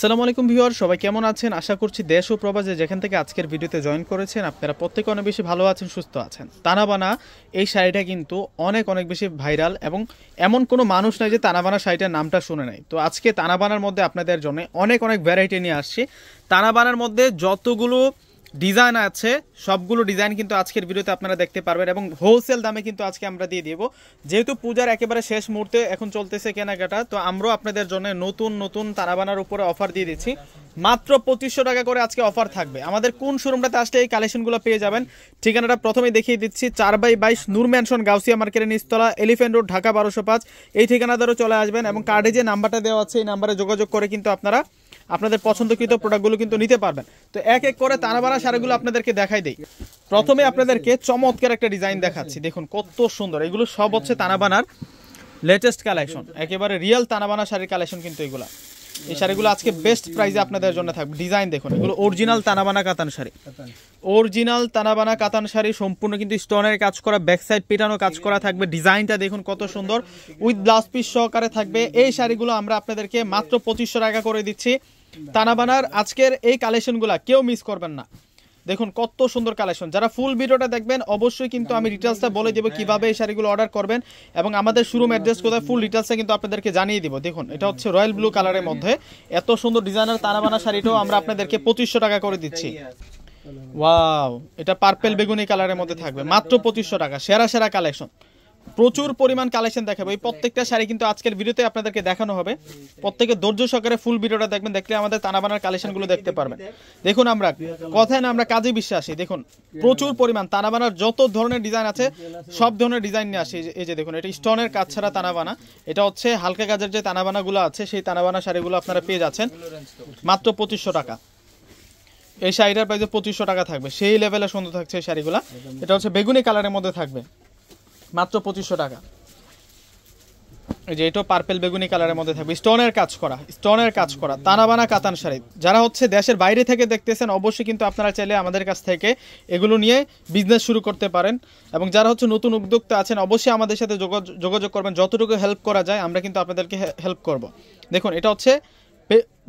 আসসালামু আলাইকুম ভিউয়ার, সবাই কেমন আছেন? আশা করছি দেশ ও প্রবাসে যেখান থেকে আজকের ভিডিওতে জয়েন করেছেন আপনারা প্রত্যেকে অনেক বেশি ভালো আছেন, সুস্থ আছেন। তানাবানা এই শাড়িটা কিন্তু অনেক বেশি ভাইরাল এবং এমন কোনো মানুষ নাই যে তানাবানা শাড়িটার নামটা শুনে নাই। তো আজকে তানাবানার মধ্যে আপনাদের জন্য অনেক ভ্যারাইটি নিয়ে আসছি। তানাবানার মধ্যে যতগুলো ডিজাইন আছে সবগুলো ডিজাইন কিন্তু আজকের ভিডিওতে আপনারা দেখতে পারবেন এবং হোলসেল দামে কিন্তু আজকে আমরা দিয়ে দিব। যেহেতু পূজার একেবারে শেষ মুহূর্তে এখন চলতেছে কেনাকাটা, তো আমরাও আপনাদের জন্য নতুন তানাবানার উপরে অফার দিয়ে দিচ্ছি। মাত্র 2500 টাকা করে আজকে অফার থাকবে। আমাদের কোন শোরুমটাতে আসলে এই কালেকশনগুলো পেয়ে যাবেন ঠিকানাটা প্রথমেই দেখিয়ে দিচ্ছি। 4/22 নূর ম্যানশন গাউসিয়া মার্কেটের নিচতলা, এলিফ্যান্ট রোড, ঢাকা 1205। এই ঠিকানাদারও চলে আসবেন এবং কার্ডে যে নাম্বারটা দেওয়া আছে এই নাম্বারে যোগাযোগ করে কিন্তু আপনারা আপনাদের পছন্দকৃত প্রোডাক্টগুলো কিন্তু নিতে পারবেন। তো এক এক করে তানাবানা শাড়িগুলো আপনাদেরকে দেখাই দেই। প্রথমে আপনাদেরকে চমৎকার একটা ডিজাইন দেখাচ্ছি, দেখুন কত সুন্দর। এগুলো সব হচ্ছে তানাবানার লেটেস্ট কালেকশন, একেবারে রিয়েল তানাবানা শাড়ির কালেকশন কিন্তু এগুলো। এই শাড়িগুলো আজকে বেস্ট প্রাইসে আপনাদের জন্য থাকবে। ডিজাইন দেখুন, এগুলো অরিজিনাল তানাবানা কাতান শাড়ি, অরিজিনাল তানাবানা কাতান শাড়ি, সম্পূর্ণ কিন্তু স্টোনের কাজ করা, ব্যাক সাইড পেটানো কাজ করা থাকবে। ডিজাইনটা দেখুন কত সুন্দর, উইথ ব্লাউজ পিস সহকারে থাকবে। এই শাড়িগুলো আমরা আপনাদেরকে মাত্র 2500 টাকা করে দিচ্ছি। তানাবানার আজকের এই কালেকশনগুলো কেউ মিস করবেন না। দেখুন কত সুন্দর কালেকশন। যারা ফুল ভিডিওটা দেখবেন অবশ্যই কিন্তু আমি ডিটেলসটা বলে দেবো কিভাবে এই শাড়িগুলো অর্ডার করবেন এবং আমাদের শোরুম অ্যাড্রেস কোথায়, ফুল ডিটেলসটা কিন্তু আপনাদেরকে জানিয়ে দিব। দেখুন এটা হচ্ছে রয়্যাল ব্লু কালারের মধ্যে এত সুন্দর ডিজাইনার তানাবানা শাড়িটাও আমরা আপনাদেরকে 2500 টাকা করে দিচ্ছি। ওয়াও, এটা পার্পল বেগুনি কালারের মধ্যে থাকবে মাত্র 2500 টাকা। সেরা কালেকশন, প্রচুর পরিমাণ কালেকশন দেখাবো। এই প্রত্যেকটা শাড়ি কিন্তু আজকের ভিডিওতে আপনাদেরকে দেখানো হবে। প্রত্যেকে ধৈর্য সহকারে ফুল ভিডিওটা দেখবেন, দেখলে আমাদের তানাবানার কালেকশনগুলো দেখতে পারবেন। দেখুন আমরা কথায় না, আমরা কাজে বিশ্বাসী। দেখুন প্রচুর পরিমাণ তানাবানার যত ধরনের ডিজাইন আছে সব ধরনের ডিজাইন নিয়ে আসে। এই যে দেখুন, এটা স্টোনের কাজ ছাড়া তানাবানা, এটা হচ্ছে হালকা কাজের যে তানাবানাগুলো আছে সেই তানাবানা শাড়িগুলো আপনারা পেয়ে যাচ্ছেন মাত্র 2500 টাকা। এই শাড়িটার প্রাইসে 2500 টাকা থাকবে, সেই লেভেলে সুন্দর থাকছে এই শাড়িগুলো। এটা হচ্ছে বেগুনি কালারের মধ্যে থাকবে মাত্র 2500 টাকা। এই যে এটা পার্পল বেগুনি কালারের মধ্যে থাকবে, স্টোনের কাজ করা তানাবানা কাতান শাড়ি। যারা হচ্ছে দেশের বাইরে থেকে দেখতেছেন অবশ্যই কিন্তু আপনারা চাইলে আমাদের কাছ থেকে এগুলো নিয়ে বিজনেস শুরু করতে পারেন। এবং যারা হচ্ছে নতুন উদ্যোক্তা আছেন অবশ্যই আমাদের সাথে যোগাযোগ করবেন, যতটুকু হেল্প করা যায় আমরা কিন্তু আপনাদেরকে হেল্প করব। দেখুন এটা হচ্ছে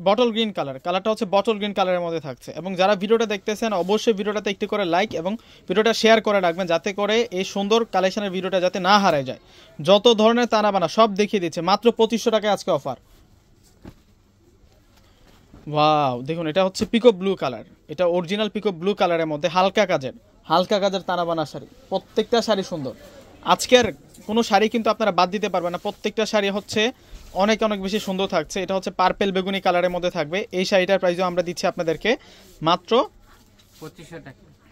বটল গ্রিন কালারটা হচ্ছে বটল গ্রিন কালারের মধ্যে থাকছে। এবং যারা ভিডিওটা দেখতেছেন অবশ্যই ভিডিওটাতে একটু করে লাইক এবং ভিডিওটা শেয়ার করে রাখবেন, যাতে করে এই সুন্দর কালেকশনের ভিডিওটা যাতে না হারায় যায়। যত ধরনের তানাবানা সব দেখিয়ে দিচ্ছে মাত্র 2500 টাকায় আজকে অফার। ওয়াও, দেখুন এটা হচ্ছে পিকক ব্লু কালার, এটা অরিজিনাল পিকক ব্লু কালারের মধ্যে হালকা কাজের তানাবানা শাড়ি। প্রত্যেকটা শাড়ি সুন্দর, আজকের কোনো শাড়ি কিন্তু আপনারা বাদ দিতে পারবেন না। প্রত্যেকটা শাড়ি হচ্ছে অনেক বেশি সুন্দর থাকছে। এটা হচ্ছে পার্পল বেগুনি কালারের মধ্যে থাকবে। এই শাড়িটার প্রাইসও আমরা দিচ্ছি আপনাদেরকে মাত্র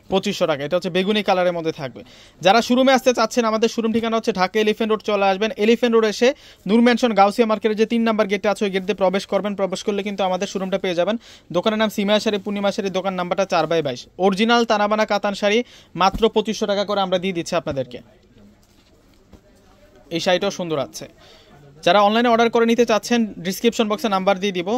2500 টাকা। এটা হচ্ছে বেগুনি কালারের মধ্যে থাকবে। যারা শোরুমে আসতে চাচ্ছেন আমাদের শোরুম ঠিকানা হচ্ছে ঢাকা এলিফ্যান্ট রোড, চলে আসবেন। এলিফ্যান্ট রোড এসে নূর ম্যানশন গাউসিয়া মার্কেটের যে 3 নাম্বার গেটটা আছে ওই গেট দিয়ে প্রবেশ করবেন। প্রবেশ করলে কিন্তু আমাদের শোরুমটা পেয়ে যাবেন। দোকানের নাম সিমা শাড়ি, পূর্ণিমা শাড়ি, দোকান নাম্বারটা 4/22। অরিজিনাল তানাবানা কাতান শাড়ি মাত্র 2500 টাকা করে আমরা দিয়ে দিচ্ছি আপনাদেরকে। এই শাড়িটাও সুন্দর আছে। যারা অনলাইনে অর্ডার করে নিতে চাচ্ছেন ডিসক্রিপশন বক্সে নাম্বার দিয়ে দিব,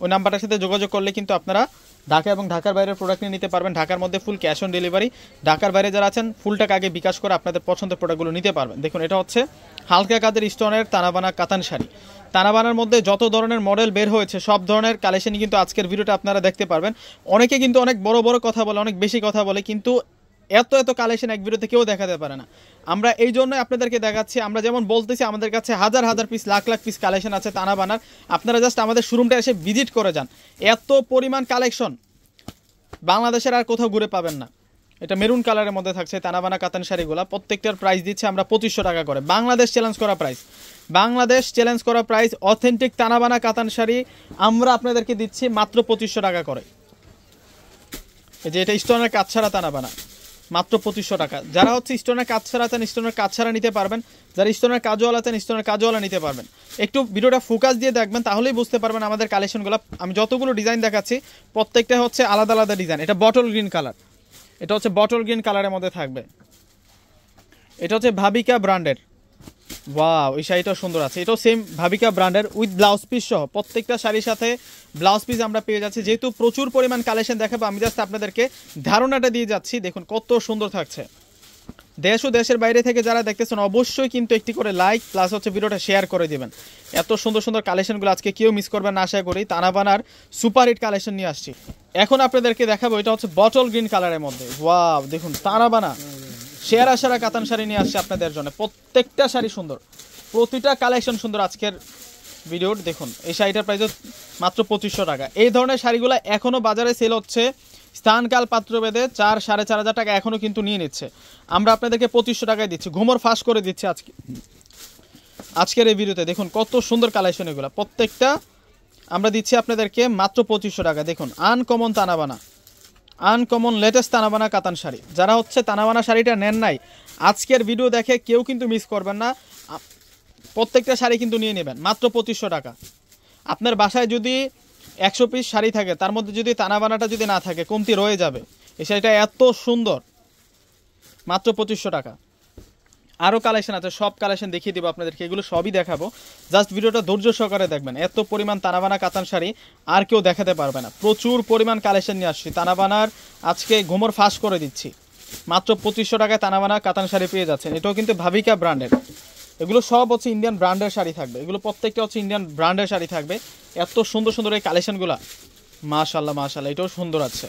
ওই নাম্বারটার সাথে যোগাযোগ করলে কিন্তু আপনারা ঢাকা এবং ঢাকার বাইরের প্রোডাক্ট নিয়ে নিতে পারবেন। ঢাকার মধ্যে ফুল ক্যাশ অন ডেলিভারি, ঢাকার বাইরে যারা আছেন ফুল টাকা আগে বিকাশ করে আপনাদের পছন্দের প্রোডাক্টগুলো নিতে পারবেন। দেখুন এটা হচ্ছে হালকা কাজের স্টোনের তানাবানা কাতান শাড়ি। তানাবানার মধ্যে যত ধরনের মডেল বের হয়েছে সব ধরনের কালেকশনই কিন্তু আজকের ভিডিওটা আপনারা দেখতে পারবেন। অনেকে কিন্তু অনেক বড় কথা বলে, অনেক বেশি কথা বলে, কিন্তু এত কালেকশন এক ভিডিওতে কেউ দেখাতে পারে না। আমরা এই জন্যই আপনাদেরকে দেখাচ্ছি। আমরা যেমন বলতেছি আমাদের কাছে হাজার পিস, লাখ পিস কালেকশন আছে তানাবানার। আপনারা জাস্ট আমাদের শোরুমটা এসে ভিজিট করে যান, এত পরিমাণ কালেকশন বাংলাদেশের আর কোথাও ঘুরে পাবেন না। এটা মেরুন কালারের মধ্যে থাকছে তানাবানা কাতান শাড়িগুলো। প্রত্যেকটার প্রাইস দিচ্ছে আমরা 2500 টাকা করে। বাংলাদেশ চ্যালেঞ্জ করা প্রাইস অথেন্টিক তানাবানা কাতান শাড়ি আমরা আপনাদেরকে দিচ্ছি মাত্র 2500 টাকা করে। এই যে এটা স্টোনের কাজ ছাড়া তানাবানা মাত্র 2500 টাকা। যারা হচ্ছে স্টোনের কাজ ছাড়া চান স্টোনের কাজ ছাড়া নিতে পারবেন, যারা স্টোনের কাজওয়ালা চান স্টোনের কাজওয়ালা নিতে পারবেন। একটু ভিডিওটা ফোকাস দিয়ে দেখবেন, তাহলেই বুঝতে পারবেন আমাদের কালেকশনগুলো। আমি যতগুলো ডিজাইন দেখাচ্ছি প্রত্যেকটা হচ্ছে আলাদা ডিজাইন। এটা বটল গ্রিন কালার, এটা হচ্ছে বটল গ্রিন কালারের মধ্যে থাকবে। এটা হচ্ছে ভাবিকা ব্র্যান্ডের। ওয়াও, এই শাড়িটাও সুন্দর আছে। এটাও সেম ভাবিকা ব্র্যান্ডের উইথ ব্লাউজ পিস সহ। প্রত্যেকটা শাড়ির সাথে ব্লাউজ পিস আমরা পেয়ে যাচ্ছি। যেহেতু প্রচুর পরিমাণ কালেকশন দেখাবো আমি জাস্ট আপনাদেরকে ধারণাটা দিয়ে যাচ্ছি। দেখুন কত সুন্দর থাকছে, দেশ ও দেশের বাইরে থেকে যারা দেখতেছেন অবশ্যই কিন্তু একটি করে লাইক প্লাস হচ্ছে ভিডিওটা শেয়ার করে দিবেন। এত সুন্দর সুন্দর কালেকশনগুলো আজকে কেউ মিস করবেন না আশা করি। তানাবানার সুপার হিট কালেকশন নিয়ে আসছি। এখন আপনাদেরকে দেখাবো, এটা হচ্ছে বটল গ্রিন কালারের মধ্যে। ওয়াও দেখুন, তানাবানা সেরা সেরা কাতান শাড়ি নিয়ে আসছে আপনাদের জন্য। প্রত্যেকটা শাড়ি সুন্দর, প্রতিটা কালেকশন সুন্দর। আজকের ভিডিওর দেখুন, এই শাড়িটার প্রাইস মাত্র 2500 টাকা। এই ধরনের শাড়িগুলো এখনও বাজারে সেল হচ্ছে স্থানকাল পাত্রভেদে 4-4.5 টাকা এখনও কিন্তু নিয়ে নিচ্ছে। আমরা আপনাদেরকে 2500 টাকায় দিচ্ছি, ঘুমর ফাঁস করে দিচ্ছি আজকের এই ভিডিওতে। দেখুন কত সুন্দর কালেকশন এগুলো, প্রত্যেকটা আমরা দিচ্ছি আপনাদেরকে মাত্র 2500 টাকা। দেখুন আনকমন তানাবানা, আনকমন লেটেস্ট তানাবানা কাতান শাড়ি। যারা হচ্ছে তানাবানা শাড়িটা নেন নাই, আজকের ভিডিও দেখে কেউ কিন্তু মিস করবেন না। প্রত্যেকটা শাড়ি কিন্তু নিয়ে নেবেন মাত্র 2500 টাকা। আপনার বাসায় যদি 100 পিস শাড়ি থাকে, তার মধ্যে যদি তানাবানাটা যদি না থাকে, কমতি রয়ে যাবে। এই শাড়িটা এত সুন্দর, মাত্র 2500 টাকা। আরও কালেকশন আছে, সব কালেকশন দেখিয়ে দেবো আপনাদেরকে, এগুলো সবই দেখাবো। জাস্ট ভিডিওটা ধৈর্য সহকারে দেখবেন। এত পরিমাণ তানাবানা কাতান শাড়ি আর কেউ দেখাতে পারবে না। প্রচুর পরিমাণ কালেকশন নিয়ে আসছি। তানাবানার আজকে ঘুমর ফাঁস করে দিচ্ছি। মাত্র 2500 টাকায় তানাবানা কাতান শাড়ি পেয়ে যাচ্ছেন। এটাও কিন্তু ভাবিকা ব্র্যান্ডের। এগুলো সব হচ্ছে ইন্ডিয়ান ব্র্যান্ডের শাড়ি থাকবে। এগুলো প্রত্যেকটা হচ্ছে ইন্ডিয়ান ব্র্যান্ডের শাড়ি থাকবে। এত সুন্দর সুন্দর এই কালেকশনগুলো, মাশাআল্লাহ মাশাআল্লাহ। এটাও সুন্দর আছে।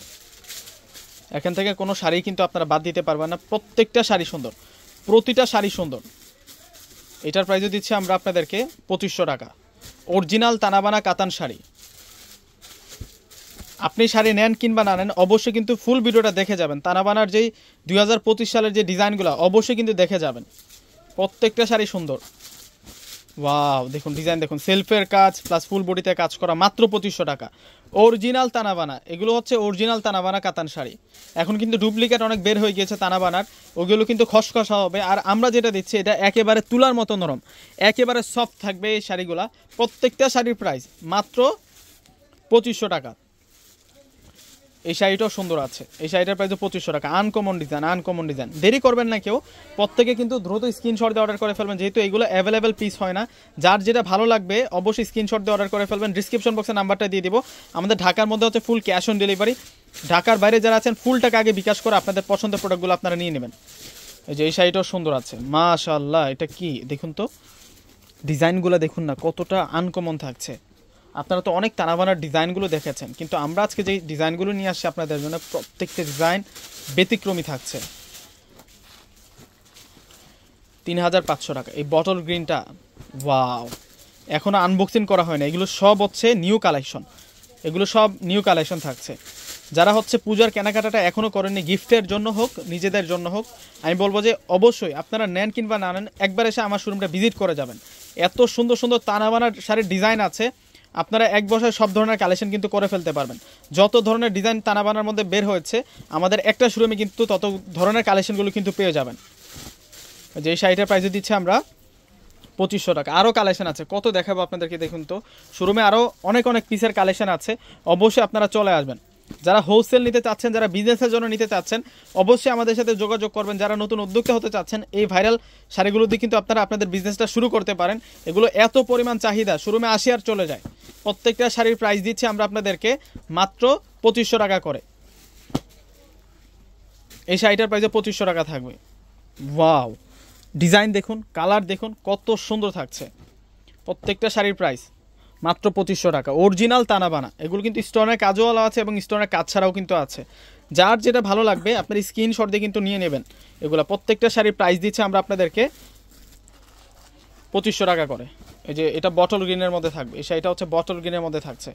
এখান থেকে কোনো শাড়ি কিন্তু আপনারা বাদ দিতে পারবেন না। প্রত্যেকটা শাড়ি সুন্দর, প্রতিটা শাড়ি সুন্দর। এটার প্রাইসও দিচ্ছি আমরা আপনাদেরকে 2500 টাকা। অরিজিনাল তানাবানা কাতান শাড়ি। আপনি শাড়ি নেন কিংবা না নেন, অবশ্যই কিন্তু ফুল ভিডিওটা দেখে যাবেন। তানাবানার যেই 2025 সালের যে ডিজাইনগুলো অবশ্যই কিন্তু দেখে যাবেন। প্রত্যেকটা শাড়ি সুন্দর। ওয়াও দেখুন ডিজাইন, দেখুন সেলফের কাজ প্লাস ফুল বডিতে কাজ করা, মাত্র 2500 টাকা। অরিজিনাল তানাবানা, এগুলো হচ্ছে অরিজিনাল তানাবানা কাতান শাড়ি। এখন কিন্তু ডুপ্লিকেট অনেক বের হয়ে গিয়েছে তানাবানার, ওগুলো কিন্তু খসখসা হবে। আর আমরা যেটা দিচ্ছি এটা একেবারে তুলার মতো নরম, একেবারে সফট থাকবে এই শাড়িগুলা। প্রত্যেকটা শাড়ির প্রাইস মাত্র 2500 টাকা। এই শাড়িটাও সুন্দর আছে। এই শাড়িটার প্রাইস 2500 টাকা। Uncommon design, uncommon design. দেরি করবেন না কেউ, প্রত্যেকে কিন্তু দ্রুত স্ক্রিনশট দিয়ে অর্ডার করে ফেলবেন, যেহেতু এগুলো অ্যাভেলেবেল পিস হয় না। যার যেটা ভালো লাগবে অবশ্যই স্ক্রিনশট দিয়ে অর্ডার করে ফেলবেন। ডিসক্রিপশন বক্সে নাম্বারটা দিয়ে দিব। আমাদের ঢাকার মধ্যে হচ্ছে ফুল ক্যাশ অন ডেলিভারি। ঢাকার বাইরে যারা আছেন ফুল টাকা আগে বিকাশ করে আপনাদের পছন্দের প্রোডাক্টগুলো আপনারা নিয়ে নেবেন। এই যে এই শাড়িটাও সুন্দর আছে, মাশাআল্লাহ। এটা কি দেখুন তো, ডিজাইনগুলো দেখুন না কতটা আনকমন থাকছে। আপনারা তো অনেক তানাবানার ডিজাইনগুলো দেখেছেন, কিন্তু আমরা আজকে যে ডিজাইনগুলো নিয়ে আসছি আপনাদের জন্য, প্রত্যেকটা ডিজাইন ব্যতিক্রমী থাকছে। 3500 টাকা। এই বটল গ্রিনটা ওয়াও, এখনও আনবক্সিং করা হয় না। এগুলো সব হচ্ছে নিউ কালেকশন, এগুলো সব নিউ কালেকশন থাকছে। যারা হচ্ছে পূজার কেনাকাটাটা এখনও করেননি, গিফটের জন্য হোক নিজেদের জন্য হোক, আমি বলবো যে অবশ্যই আপনারা নেন কিংবা না নেন, একবার এসে আমার শোরুমটা ভিজিট করে যাবেন। এত সুন্দর সুন্দর তানাবানার শাড়ির ডিজাইন আছে, আপনারা এক বছরে সব ধরনের কালেকশন কিন্তু করে ফেলতে পারবেন। যত ধরনের ডিজাইন তানাবানার মধ্যে বের হয়েছে, আমাদের একটা শোরুমে কিন্তু তত ধরনের কালেকশনগুলো কিন্তু পেয়ে যাবেন। যে শাড়িটার প্রাইসে দিচ্ছে আমরা 2500 টাকা। আরও কালেকশন আছে, কত দেখাবো আপনাদেরকে। দেখুন তো শোরুমে আরও অনেক অনেক পিসের কালেকশন আছে, অবশ্যই আপনারা চলে আসবেন। যারা হোলসেল নিতে চাচ্ছেন, যারা বিজনেসের জন্য নিতে চাচ্ছেন, অবশ্যই আমাদের সাথে যোগাযোগ করবেন। যারা নতুন উদ্যোক্তা হতে চাচ্ছেন, এই ভাইরাল শাড়িগুলো দিয়ে কিন্তু আপনারা আপনাদের বিজনেসটা শুরু করতে পারেন। এগুলো এত পরিমাণ চাহিদা, শোরুমে আসি আর চলে যায়। প্রত্যেকটা শাড়ির প্রাইস দিচ্ছি আমরা আপনাদেরকে মাত্র 2500 টাকা করে। এই শাড়িটার প্রাইসে 2500 টাকা থাকবে। ওয়াও, ডিজাইন দেখুন, কালার দেখুন কত সুন্দর থাকছে। প্রত্যেকটা শাড়ির প্রাইস মাত্র 2500 টাকা। অরিজিনাল তানাবানা। এগুলো কিন্তু স্টোনের কাজওয়ালা আছে এবং স্টোনের কাজ ছাড়াও কিন্তু আছে। যার যেটা ভালো লাগবে আপনার স্ক্রিনশট দিয়ে কিন্তু নিয়ে নেবেন। এগুলো প্রত্যেকটা শাড়ির প্রাইস দিচ্ছে আমরা আপনাদেরকে 2500 টাকা করে। এই যে এটা বটল গ্রিনের মধ্যে থাকবে, এই শাড়িটা হচ্ছে বটল গ্রিনের মধ্যে থাকছে।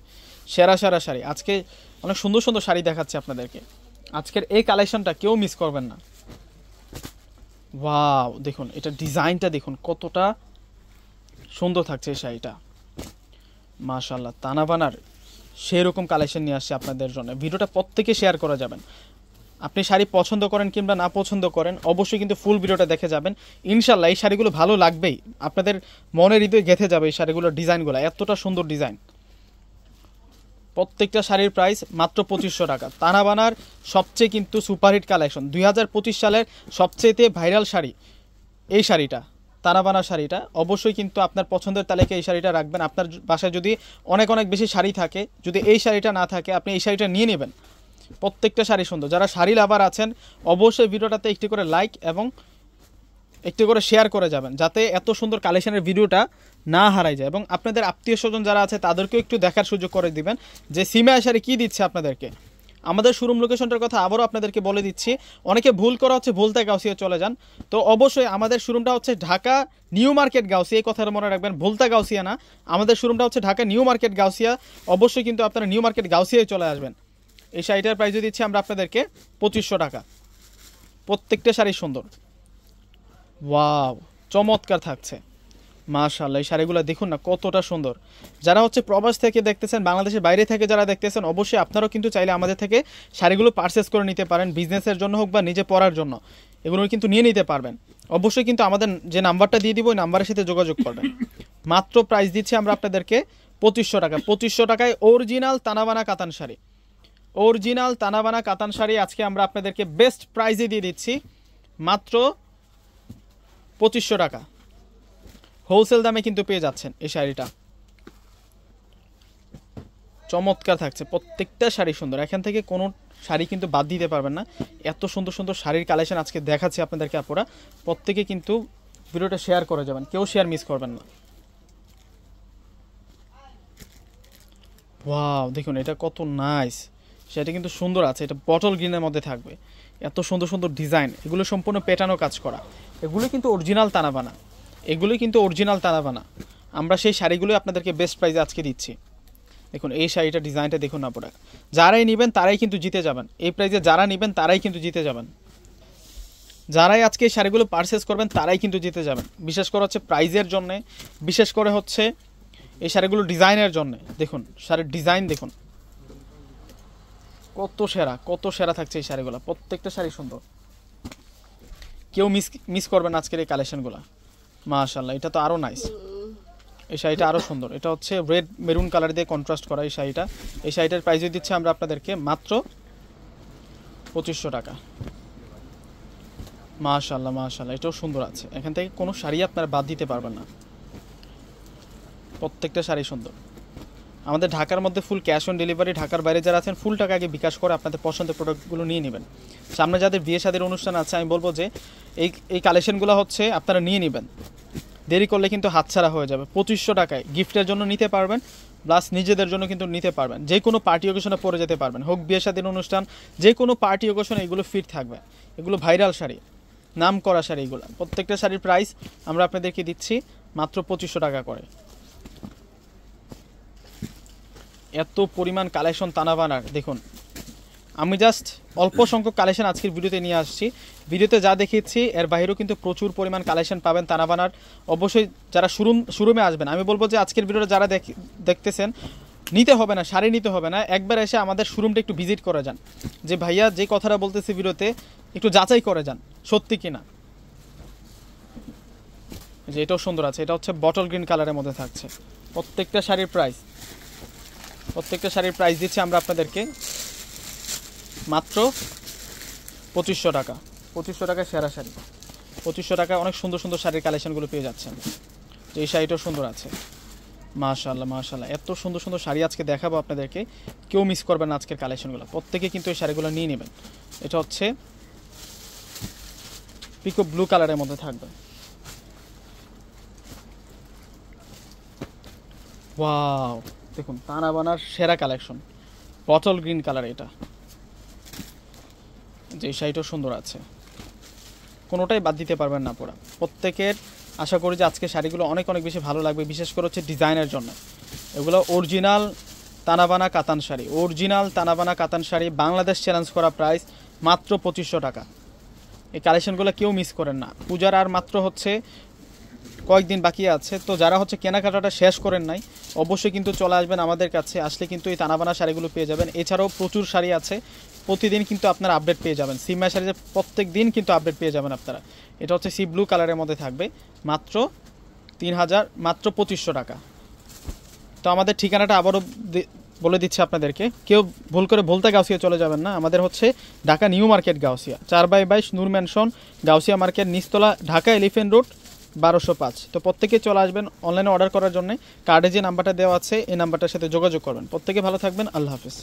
সেরা সেরা শাড়ি, আজকে অনেক সুন্দর সুন্দর শাড়ি দেখাচ্ছে আপনাদেরকে। আজকের এই কালেকশনটা কেউ মিস করবেন না। ওয়াও দেখুন, এটা ডিজাইনটা দেখুন কতটা সুন্দর থাকছে এই শাড়িটা, মাশাআল্লাহ। তানাবানার সেরকম কালেকশন নিয়ে আসছে আপনাদের জন্য। ভিডিওটা প্রত্যেকে শেয়ার করা যাবেন। আপনি শাড়ি পছন্দ করেন কিংবা না পছন্দ করেন, অবশ্যই কিন্তু ফুল ভিডিওটা দেখে যাবেন। ইনশাল্লাহ এই শাড়িগুলো ভালো লাগবেই, আপনাদের মনের হৃদয়ে গেঁথে যাবে এই শাড়িগুলোর ডিজাইনগুলো। এতটা সুন্দর ডিজাইন। প্রত্যেকটা শাড়ির প্রাইস মাত্র 2500 টাকা। তানাবানার সবচেয়ে কিন্তু সুপারহিট কালেকশন, 2025 সালের সবচেয়ে ভাইরাল শাড়ি এই শাড়িটা, তানাবানা শাড়িটা। অবশ্যই কিন্তু আপনার পছন্দের তালিকায় এই শাড়িটা রাখবেন। আপনার বাসায় যদি অনেক অনেক বেশি শাড়ি থাকে, যদি এই শাড়িটা না থাকে, আপনি এই শাড়িটা নিয়ে নেবেন। প্রত্যেকটা শাড়ি সুন্দর। যারা শাড়ি লাভার আছেন, অবশ্যই ভিডিওটাতে একটি করে লাইক এবং একটু করে শেয়ার করে যাবেন, যাতে এত সুন্দর কালেকশনের ভিডিওটা না হারাই যায়, এবং আপনাদের আত্মীয় স্বজন যারা আছে তাদেরকেও একটু দেখার সুযোগ করে দিবেন যে সিমা শাড়ি কী দিচ্ছে আপনাদেরকে। আমাদের শোরুম লোকেশনটার কথা আবারও আপনাদেরকে বলে দিচ্ছি, অনেকে ভুল করা হচ্ছে ভুলতা গাউসিয়া চলে যান। তো অবশ্যই আমাদের শোরুমটা হচ্ছে ঢাকা নিউ মার্কেট গাউসিয়া, এই কথাটা মনে রাখবেন, ভুলতা গাউসিয়া না, আমাদের শোরুমটা হচ্ছে ঢাকা নিউ মার্কেট গাউসিয়া। অবশ্যই কিন্তু আপনারা নিউ মার্কেট গাউসিয়ায় চলে আসবেন। এই শাড়িটার প্রাইসও দিচ্ছি আমরা আপনাদেরকে 2500 টাকা। প্রত্যেকটা শাড়ি সুন্দর, ওয়াও চমৎকার থাকছে মাশাআল্লাহ। এই শাড়িগুলো দেখুন না কতটা সুন্দর। যারা হচ্ছে প্রবাস থেকে দেখতেছেন, বাংলাদেশের বাইরে থেকে যারা দেখতেছেন, অবশ্যই আপনারাও কিন্তু চাইলে আমাদের থেকে শাড়িগুলো পারচেস করে নিতে পারেন, বিজনেসের জন্য হোক বা নিজে পরার জন্য, এগুলো কিন্তু নিয়ে নিতে পারবেন। অবশ্যই কিন্তু আমাদের যে নাম্বারটা দিয়ে দিব ওই নাম্বারের সাথে যোগাযোগ করবেন। মাত্র প্রাইস দিচ্ছি আমরা আপনাদেরকে 2500 টাকা। 2500 টাকায় অরিজিনাল তানাবানা কাতান শাড়ি, অরিজিনাল তানাবানা কাতান শাড়ি আজকে আমরা আপনাদেরকে বেস্ট প্রাইসে দিয়ে দিচ্ছি মাত্র 2500 টাকা। হোলসেল দামে কিন্তু পেয়ে যাচ্ছেন এই শাড়িটা, চমৎকার থাকছে। প্রত্যেকটা শাড়ি সুন্দর, এখান থেকে কোনো শাড়ি কিন্তু বাদ দিতে পারবেন না। এত সুন্দর সুন্দর শাড়ির কালেকশন আজকে দেখাচ্ছি আপনাদেরকে আপুরা, প্রত্যেকে কিন্তু ভিডিওটা শেয়ার করে যাবেন, কেউ শেয়ার মিস করবেন না। ওয়াও দেখুন এটা কত নাইস, সেটা কিন্তু সুন্দর আছে, এটা বটল গ্রিনের মধ্যে থাকবে। এত সুন্দর সুন্দর ডিজাইন, এগুলো সম্পূর্ণ পেটানো কাজ করা, এগুলো কিন্তু অরিজিনাল তানাবানা, এগুলোই কিন্তু অরিজিনাল তানাবানা। আমরা সেই শাড়িগুলোই আপনাদেরকে বেস্ট প্রাইসে আজকে দিচ্ছি। দেখুন এই শাড়িটা ডিজাইনটা দেখুন না পুরা, যারাই নেবেন তারাই কিন্তু জিতে যাবেন। এই প্রাইসে যারা নেবেন তারাই কিন্তু জিতে যাবেন, যারাই আজকে এই শাড়িগুলো পারচেস করবেন তারাই কিন্তু জিতে যাবেন। বিশেষ করে হচ্ছে প্রাইজের জন্যে, বিশেষ করে হচ্ছে এই শাড়িগুলো ডিজাইনের জন্যে। দেখুন শাড়ির ডিজাইন দেখুন কত সেরা, কত সেরা থাকছে এই শাড়িগুলো। প্রত্যেকটা শাড়ি সুন্দর, কেউ মিস করবেন আজকের এই কালেকশনগুলো। মাশাআল্লাহ এটা তো আরও নাইস, এই শাড়িটা আরও সুন্দর। এটা হচ্ছে রেড মেরুন কালার দিয়ে কন্ট্রাস্ট করা এই শাড়িটা। এই শাড়িটার প্রাইসও দিচ্ছে আমরা আপনাদেরকে মাত্র 2500 টাকা। মাশাআল্লাহ মাশাআল্লাহ এটাও সুন্দর আছে, এখান থেকে কোনো শাড়ি আপনারা বাদ দিতে পারবেন না, প্রত্যেকটা শাড়ি সুন্দর। আমাদের ঢাকার মধ্যে ফুল ক্যাশ অন ডেলিভারি, ঢাকার বাইরে যারা আছেন ফুল টাকা আগে বিকাশ করে আপনাদের পছন্দের প্রোডাক্টগুলো নিয়ে নেবেন। সামনে যাদের বিয়ে শাদীর অনুষ্ঠান আছে আমি বলবো যে এই কালেকশনগুলো হচ্ছে আপনারা নিয়ে নেবেন, দেরি করলে কিন্তু হাতছাড়া হয়ে যাবে। 2500 টাকায় গিফটের জন্য নিতে পারবেন, প্লাস নিজেদের জন্য কিন্তু নিতে পারবেন, যে কোনো পার্টি অকেশনে পরে যেতে পারবেন, হোক বিয়ে শাদীর অনুষ্ঠান, যে কোনো পার্টি অকেশনে এগুলো ফিট থাকবে। এগুলো ভাইরাল শাড়ি, নাম করা শাড়ি এগুলো। প্রত্যেকটা শাড়ির প্রাইস আমরা আপনাদেরকে দিচ্ছি মাত্র 2500 টাকা করে। এত পরিমাণ কালেকশন তানাবানার দেখুন, আমি জাস্ট অল্প সংখ্যক কালেকশন আজকের ভিডিওতে নিয়ে আসছি। ভিডিওতে যা দেখিয়েছি এর বাইরেও কিন্তু প্রচুর পরিমাণ কালেকশন পাবেন তানাবানার। অবশ্যই যারা শোরুমে আসবেন, আমি বলবো যে আজকের ভিডিওটা যারা দেখতেছেন, নিতে হবে না, শাড়ি নিতে হবে না, একবার এসে আমাদের শোরুমটা একটু ভিজিট করে যান, যে ভাইয়া যে কথাটা বলতেছি ভিডিওতে একটু যাচাই করে যান সত্যি কিনা। যে এটাও সুন্দর আছে, এটা হচ্ছে বটল গ্রিন কালারের মধ্যে থাকছে। প্রত্যেকটা শাড়ির প্রাইস দিচ্ছি আমরা আপনাদেরকে মাত্র 2500 টাকা। 2500 টাকায় সেরা শাড়ি, 2500 টাকায় অনেক সুন্দর সুন্দর শাড়ির কালেকশনগুলো পেয়ে যাচ্ছেন। এই শাড়িটাও সুন্দর আছে, মাশাআল্লাহ মাশাআল্লাহ এত সুন্দর সুন্দর শাড়ি আজকে দেখাবো আপনাদেরকে, কেউ মিস করবেন না আজকের কালেকশনগুলো। প্রত্যেকে কিন্তু এই শাড়িগুলো নিয়ে নেবেন। এটা হচ্ছে পিকো ব্লু কালারের মধ্যে থাকবে। ওয়াও দেখুন তানাবানার সেরা কালেকশন, বটল গ্রিন কালার। এটা যে শাড়িটাও সুন্দর আছে, কোনোটাই বাদ দিতে পারবেন না পুরা। প্রত্যেকের আশা করি যে আজকে শাড়িগুলো অনেক অনেক বেশি ভালো লাগবে, বিশেষ করে হচ্ছে ডিজাইনের জন্য। এগুলো অরিজিনাল তানাবানা কাতান শাড়ি, অরিজিনাল তানাবানা কাতান শাড়ি, বাংলাদেশ চ্যালেঞ্জ করা প্রাইস মাত্র 2500 টাকা। এই কালেকশনগুলো কেউ মিস করেন না। পূজার আর মাত্র হচ্ছে কয়েকদিন বাকি আছে, তো যারা হচ্ছে কেনাকাটাটা শেষ করেন নাই অবশ্যই কিন্তু চলে আসবেন আমাদের কাছে। আসলে কিন্তু এই তানাবানা শাড়িগুলো পেয়ে যাবেন। এছাড়াও প্রচুর শাড়ি আছে, প্রতিদিন কিন্তু আপনারা আপডেট পেয়ে যাবেন। সিমা শাড়িতে প্রত্যেক দিন কিন্তু আপডেট পেয়ে যাবেন আপনারা। এটা হচ্ছে সি ব্লু কালারের মধ্যে থাকবে, মাত্র 2500 টাকা। তো আমাদের ঠিকানাটা আবারও বলে দিচ্ছি আপনাদেরকে, কেউ ভুল করে ভুলতা গাউসিয়া চলে যাবেন না। আমাদের হচ্ছে Dhaka New Market Gausia, 4/22 Noor Mansion Gausia Market, নিচতলা, ঢাকা এলিফেন্ট রোড 1205। তো প্রত্যেকে চলে আসবেন অনলাইনে অর্ডার করার জন্য। কার্ডে যে নাম্বারটা দেওয়া আছে এই নাম্বারটার সাথে যোগাযোগ করবেন। প্রত্যেকে ভালো থাকবেন, আল্লাহ হাফিজ।